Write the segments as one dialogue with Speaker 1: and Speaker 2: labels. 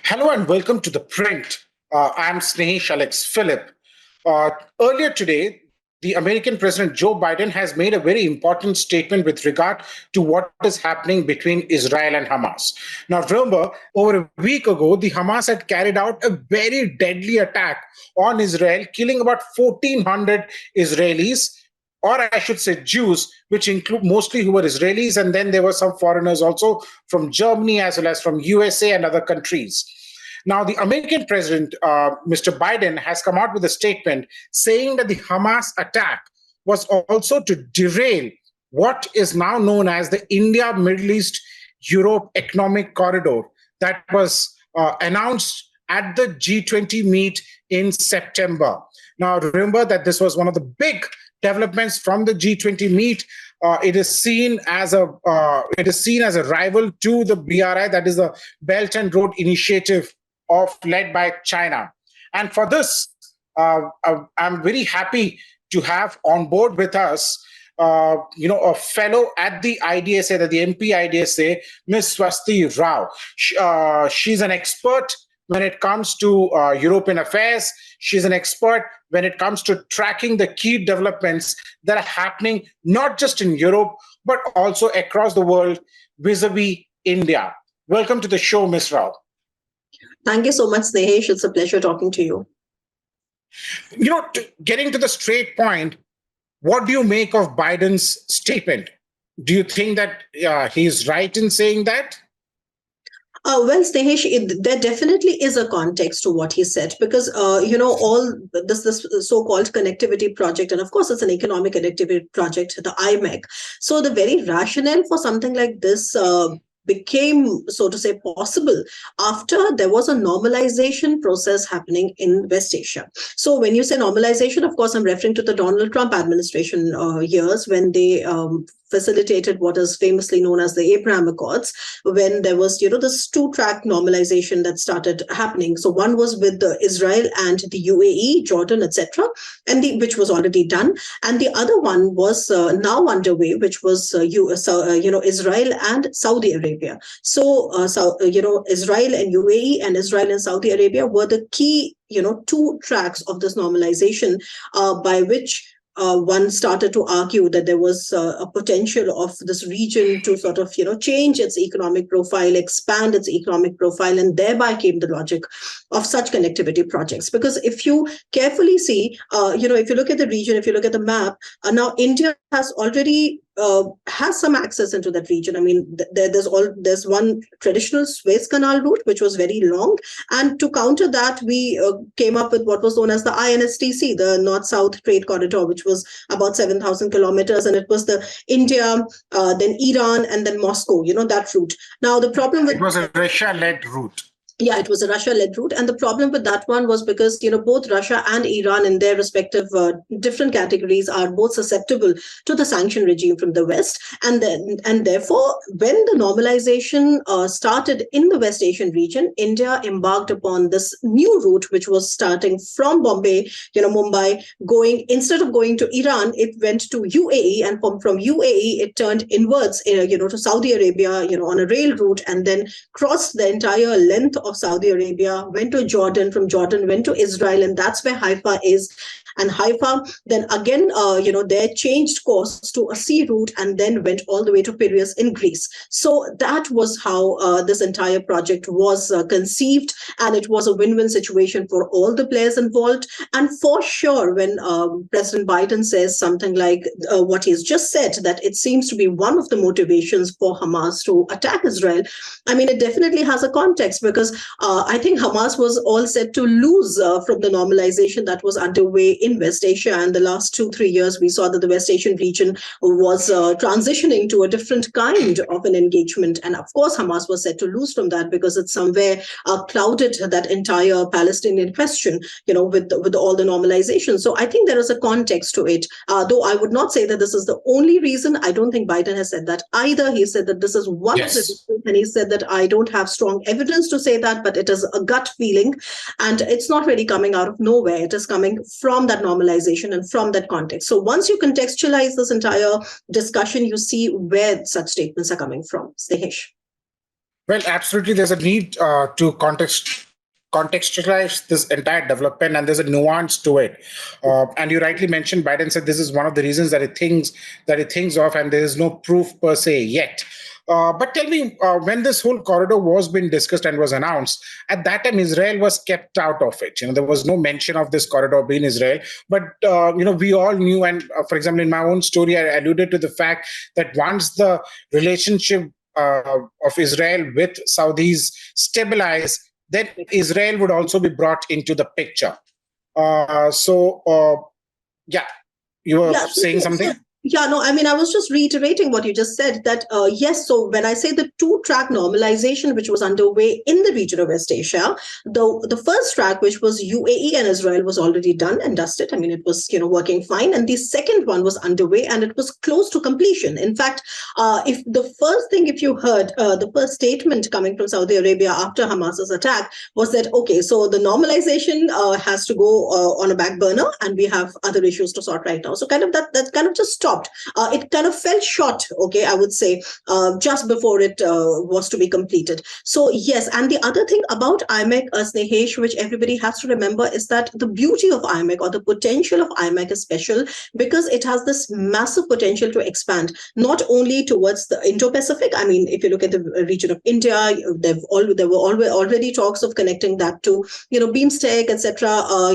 Speaker 1: Hello and welcome to The Print. I'm Snehesh Alex Philip. Earlier today, the American President Joe Biden has made a very important statement with regard to what is happening between Israel and Hamas. Now, remember, over a week ago, the Hamas had carried out a very deadly attack on Israel, killing about 1,400 Israelis, or I should say Jews, which include mostly who were Israelis, and then there were some foreigners also from Germany as well as from USA and other countries. Now, the American president, Mr. Biden, has come out with a statement saying that the Hamas attack was also to derail what is now known as the India, Middle East, Europe Economic Corridor that was announced at the G20 meet in September. Now, remember that this was one of the big developments from the G20 meet. It is seen as a rival to the BRI, that is the Belt and Road Initiative led by China. And for this, I'm very happy to have on board with us, a fellow at the IDSA, the MP IDSA, Ms. Swasti Rao. She's an expert when it comes to European affairs. She's an expert when it comes to tracking the key developments that are happening, not just in Europe, but also across the world vis-a-vis India. Welcome to the show, Ms. Rao.
Speaker 2: Thank you so much, Snehesh. It's a pleasure talking to you.
Speaker 1: Getting to the straight point, what do you make of Biden's statement? Do you think that he's right in saying that?
Speaker 2: Well, Snehesh, there definitely is a context to what he said because, all this so-called connectivity project, and of course, it's an economic connectivity project, the IMEEC. So the very rationale for something like this became, so to say, possible after there was a normalization process happening in West Asia. So when you say normalization, of course, I'm referring to the Donald Trump administration years when they facilitated what is famously known as the Abraham Accords, when there was, this two-track normalization that started happening. So one was with Israel and the UAE, Jordan, etc., and which was already done, and the other one was now underway, which was Israel and Saudi Arabia. So Israel and UAE and Israel and Saudi Arabia were the key, two tracks of this normalization by which one started to argue that there was a potential of this region to sort of, change its economic profile, expand its economic profile, and thereby came the logic of such connectivity projects. Because if you carefully see, if you look at the region, if you look at the map, now India has already has some access into that region. I mean, there's one traditional Suez Canal route, which was very long. And to counter that, we came up with what was known as the INSTC, the North-South Trade Corridor, which was about 7,000 kilometers. And it was the India, then Iran, and then Moscow, that route. Now, the problem with...
Speaker 1: It was a Russia-led route.
Speaker 2: Yeah, it was a Russia-led route. And the problem with that one was because, both Russia and Iran in their respective different categories are both susceptible to the sanction regime from the West. And therefore, when the normalization started in the West Asian region, India embarked upon this new route, which was starting from Bombay, Mumbai, instead of going to Iran, it went to UAE. And from UAE, it turned inwards, to Saudi Arabia, on a rail route, and then crossed the entire length of Saudi Arabia, went to Jordan, from Jordan went to Israel, and that's where Haifa is. And Haifa then again, they changed course to a sea route and then went all the way to Piraeus in Greece. So that was how this entire project was conceived, and it was a win-win situation for all the players involved. And for sure, when President Biden says something like what he's just said, that it seems to be one of the motivations for Hamas to attack Israel, I mean, it definitely has a context because I think Hamas was all set to lose from the normalization that was underway in West Asia. And the last 2-3 years, we saw that the West Asian region was transitioning to a different kind of an engagement. And of course, Hamas was set to lose from that because it somewhere clouded that entire Palestinian question, with all the normalization. So I think there is a context to it. Though I would not say that this is the only reason. I don't think Biden has said that either. He said that this is one of the reasons, and he said that I don't have strong evidence to say that, but it is a gut feeling. And it's not really coming out of nowhere. It is coming from that normalization and from that context. So once you contextualize this entire discussion, you see where such statements are coming from. Snehesh.
Speaker 1: Well, absolutely. There's a need to contextualize this entire development, and there's a nuance to it. And you rightly mentioned, Biden said this is one of the reasons that he thinks of, and there is no proof per se yet. But tell me, when this whole corridor was being discussed and was announced, at that time Israel was kept out of it. There was no mention of this corridor being Israel. But we all knew, and for example, in my own story, I alluded to the fact that once the relationship of Israel with Saudis stabilize, then Israel would also be brought into the picture. Yeah, you were
Speaker 2: Yeah,
Speaker 1: saying something?
Speaker 2: yeah, no, I mean, I was just reiterating what you just said that, yes, so when I say the two-track normalization, which was underway in the region of West Asia, the first track, which was UAE and Israel, was already done and dusted. I mean, it was, working fine. And the second one was underway and it was close to completion. In fact, if you heard the first statement coming from Saudi Arabia after Hamas's attack was that, okay, so the normalization has to go on a back burner and we have other issues to sort right now. So kind of that kind of just stopped. It kind of fell short, okay, I would say, just before it was to be completed. So yes, and the other thing about IMEC, Snehesh, which everybody has to remember, is that the beauty of IMEC or the potential of IMEC is special because it has this massive potential to expand, not only towards the Indo-Pacific. I mean, if you look at the region of India, there were already talks of connecting that to, BeamStech, etc.,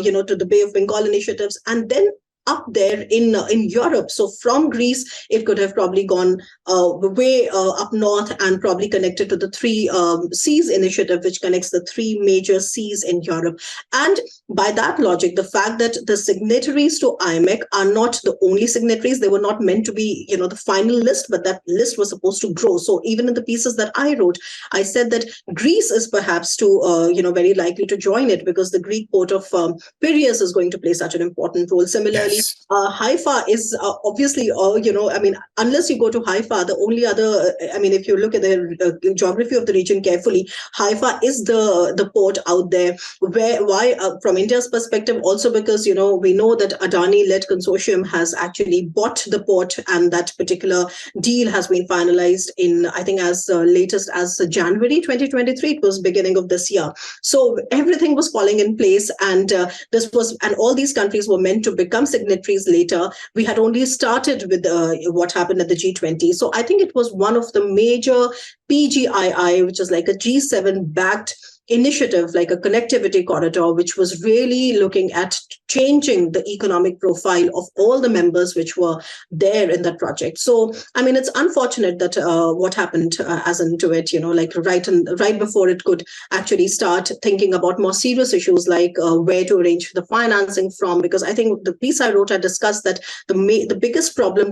Speaker 2: to the Bay of Bengal initiatives, and then up there in Europe. So from Greece, it could have probably gone way up north and probably connected to the three seas initiative, which connects the three major seas in Europe. And by that logic, the fact that the signatories to IMEC are not the only signatories, they were not meant to be, the final list, but that list was supposed to grow. So even in the pieces that I wrote, I said that Greece is perhaps very likely to join it because the Greek port of Piraeus is going to play such an important role. Similarly,
Speaker 1: Yes.
Speaker 2: Haifa is obviously, unless you go to Haifa, the only other, if you look at the geography of the region carefully, Haifa is the port out there. Why, from India's perspective, also because, we know that Adani-led consortium has actually bought the port, and that particular deal has been finalized in, I think, as latest as January 2023. It was beginning of this year. So everything was falling in place, and all these countries were meant to become signatories later. We had only started with what happened at the G20. So I think it was one of the major PGII, which is like a G7 backed initiative, like a connectivity corridor, which was really looking at changing the economic profile of all the members which were there in that project. So, I mean, it's unfortunate that what happened as into it, right before it could actually start thinking about more serious issues like where to arrange the financing from. Because I think the piece I wrote, I discussed that the biggest problem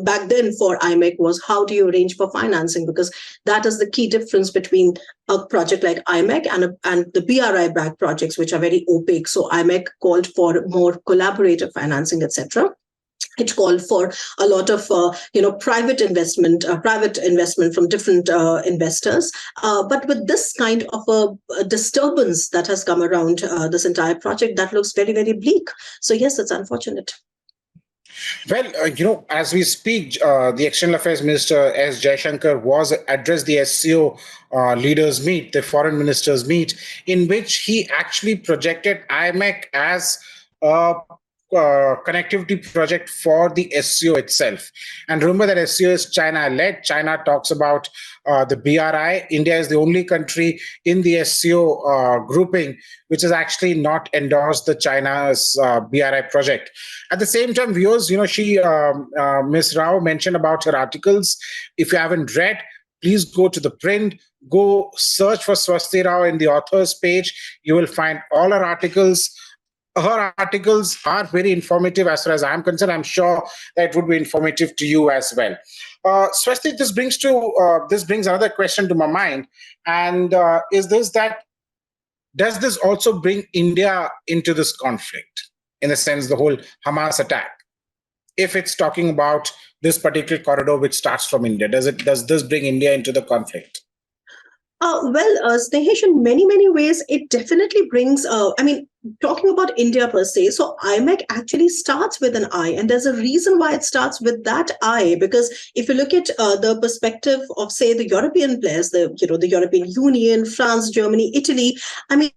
Speaker 2: back then for IMEC was how do you arrange for financing, because that is the key difference between a project like IMEC and the BRI-backed projects, which are very opaque. So IMEC called for more collaborative financing, etc. It called for a lot of private investment from different investors. But with this kind of a disturbance that has come around this entire project, that looks very, very bleak. So yes, it's unfortunate.
Speaker 1: Well, as we speak, the External Affairs Minister S. Jaishankar was addressed the SCO leaders meet, the foreign ministers meet, in which he actually projected IMEC as a connectivity project for the SCO itself. And remember that SCO is China-led. China talks about the BRI. India is the only country in the SCO grouping which has actually not endorsed the China's BRI project. At the same time, viewers, Ms. Rao mentioned about her articles. If you haven't read, please go to ThePrint, go search for Swasti Rao in the authors page. You will find all her articles. Her articles are very informative as far as I'm concerned. I'm sure that it would be informative to you as well. Swasti, this brings another question to my mind, and is this that does this also bring India into this conflict, in a sense, the whole Hamas attack? If it's talking about this particular corridor which starts from India, does this bring India into the conflict?
Speaker 2: Snehesh, in many, many ways, it definitely brings, talking about India per se, so IMEC actually starts with an I, and there's a reason why it starts with that I, because if you look at the perspective of, say, the European players, the European Union, France, Germany, Italy, I mean,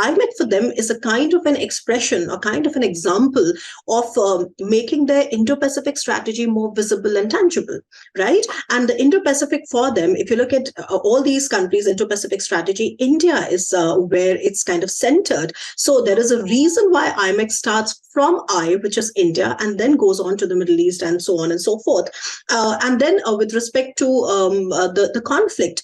Speaker 2: IMEC for them is a kind of an expression, a kind of an example of making their Indo-Pacific strategy more visible and tangible, right? And the Indo-Pacific for them, if you look at all these countries, Indo-Pacific strategy, India is where it's kind of centered. So there is a reason why IMEC starts from I, which is India, and then goes on to the Middle East and so on and so forth. And then with respect to the conflict,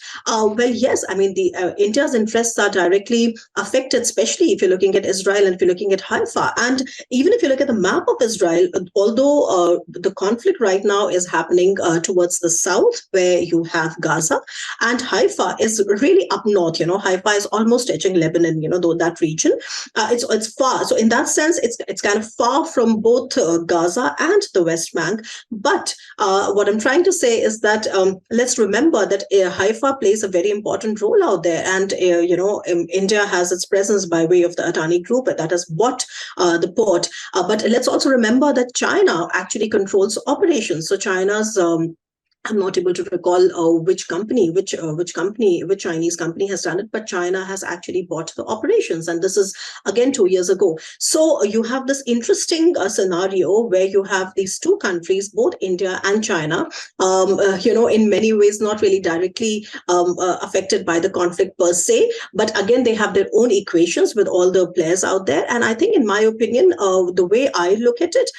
Speaker 2: yes, I mean, India's interests are directly affected, especially if you're looking at Israel and if you're looking at Haifa. And even if you look at the map of Israel, although the conflict right now is happening towards the south, where you have Gaza, and Haifa is really up north. Haifa is almost touching Lebanon, though that region. It's far. So in that sense, it's kind of far from both Gaza and the West Bank. But what I'm trying to say is that let's remember that Haifa plays a very important role out there, and India has its presence by way of the Adani Group that has bought the port. But let's also remember that China actually controls operations. So China's I'm not able to recall which Chinese company has done it, but China has actually bought the operations, and this is again 2 years ago. So you have this interesting scenario where you have these two countries, both India and China, in many ways not really directly affected by the conflict per se, but again they have their own equations with all the players out there. And I think, in my opinion, the way I look at it,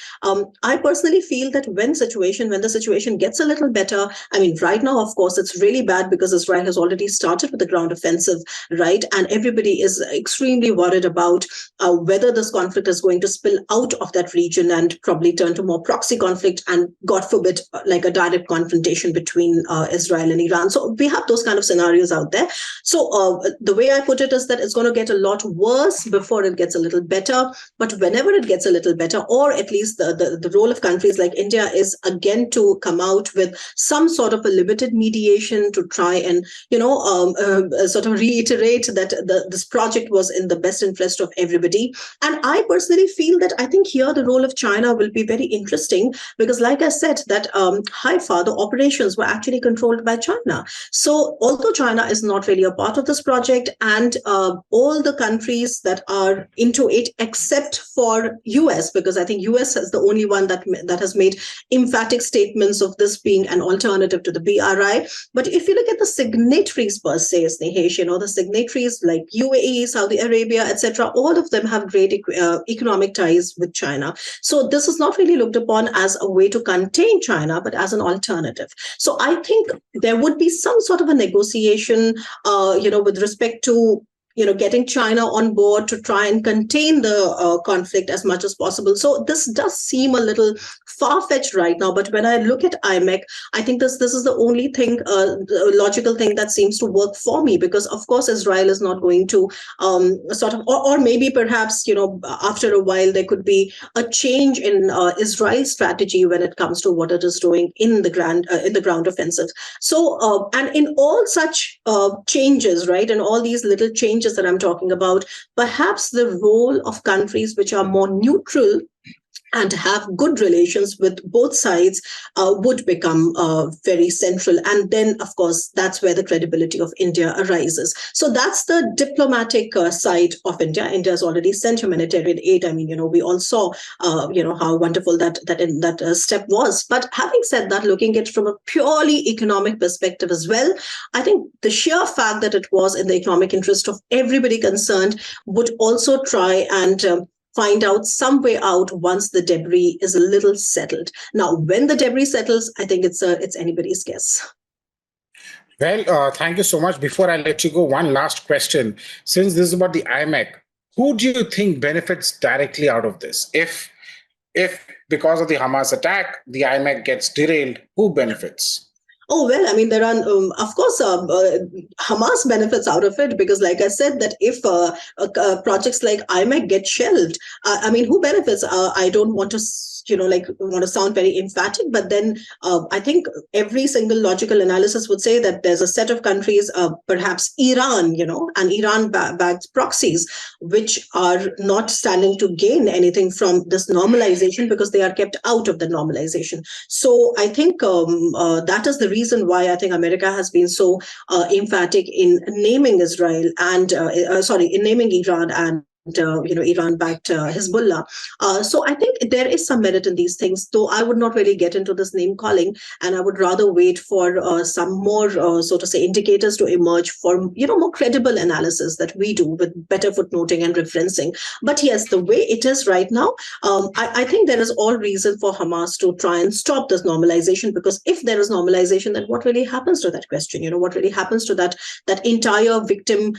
Speaker 2: I personally feel that when the situation gets a little better. I mean, right now, of course, it's really bad because Israel has already started with the ground offensive, right? And everybody is extremely worried about whether this conflict is going to spill out of that region and probably turn to more proxy conflict and, God forbid, like a direct confrontation between Israel and Iran. So we have those kind of scenarios out there. So the way I put it is that it's going to get a lot worse before it gets a little better. But whenever it gets a little better, or at least the role of countries like India is again to come out with some sort of a limited mediation to try and sort of reiterate that this project was in the best interest of everybody. And I personally feel that I think here the role of China will be very interesting, because like I said, that Haifa, the operations were actually controlled by China. So although China is not really a part of this project, and all the countries that are into it except for US, because I think US is the only one that has made emphatic statements of this being an alternative to the BRI. But if you look at the signatories per se, Snehesh, the signatories like UAE, Saudi Arabia, etc., all of them have great economic ties with China. So this is not really looked upon as a way to contain China, but as an alternative. So I think there would be some sort of a negotiation, with respect to getting China on board to try and contain the conflict as much as possible. So this does seem a little far-fetched right now, but when I look at IMEC, I think this is the only thing, the logical thing that seems to work for me, because of course Israel is not going to sort of, or maybe perhaps after a while there could be a change in Israel's strategy when it comes to what it is doing in the ground offensive. So and in all such changes, right, and all these little changes that I'm talking about, perhaps the role of countries which are more neutral and have good relations with both sides would become very central. And then, of course, that's where the credibility of India arises. So that's the diplomatic side of India. India has already sent humanitarian aid. I mean, we all saw, how wonderful that step was. But having said that, looking at it from a purely economic perspective as well, I think the sheer fact that it was in the economic interest of everybody concerned would also try and find out some way out once the debris is a little settled. Now, when the debris settles, I think it's anybody's guess.
Speaker 1: Well, thank you so much. Before I let you go, one last question. Since this is about the IMEC, who do you think benefits directly out of this? If because of the Hamas attack, the IMEC gets derailed, who benefits?
Speaker 2: Oh, well, I mean, there are, of course, Hamas benefits out of it, because like I said, that if projects like IMEC get shelved, I mean, who benefits? I don't want to want to sound very emphatic, but then I think every single logical analysis would say that there's a set of countries, perhaps Iran, and Iran-backed proxies, which are not standing to gain anything from this normalization because they are kept out of the normalization. So I think that is the reason why I think America has been so emphatic in naming Israel and in naming Iran and Iran-backed Hezbollah. So I think there is some merit in these things, though I would not really get into this name calling, and I would rather wait for some more, so to say, indicators to emerge for more credible analysis that we do with better footnoting and referencing. But yes, the way it is right now, I think there is all reason for Hamas to try and stop this normalization, because if there is normalization, then what really happens to that question? What really happens to that entire victim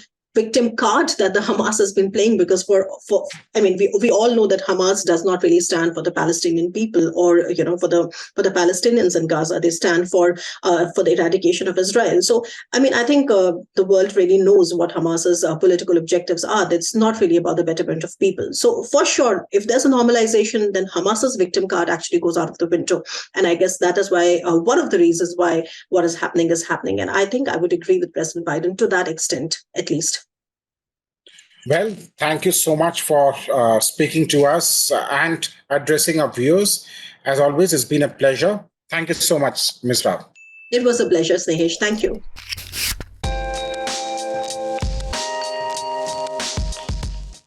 Speaker 2: card that the Hamas has been playing? Because we all know that Hamas does not really stand for the Palestinian people or for the Palestinians in Gaza. They stand for the eradication of Israel. So I think the world really knows what Hamas's political objectives are. It's not really about the betterment of people. So for sure, if there's a normalization, then Hamas's victim card actually goes out of the window. And I guess that is why one of the reasons why what is happening. And I think I would agree with President Biden to that extent, at least.
Speaker 1: Well, thank you so much for speaking to us and addressing our viewers. As always, it's been a pleasure. Thank you so much, Ms. Rao.
Speaker 2: It was a pleasure, Snehesh. Thank you.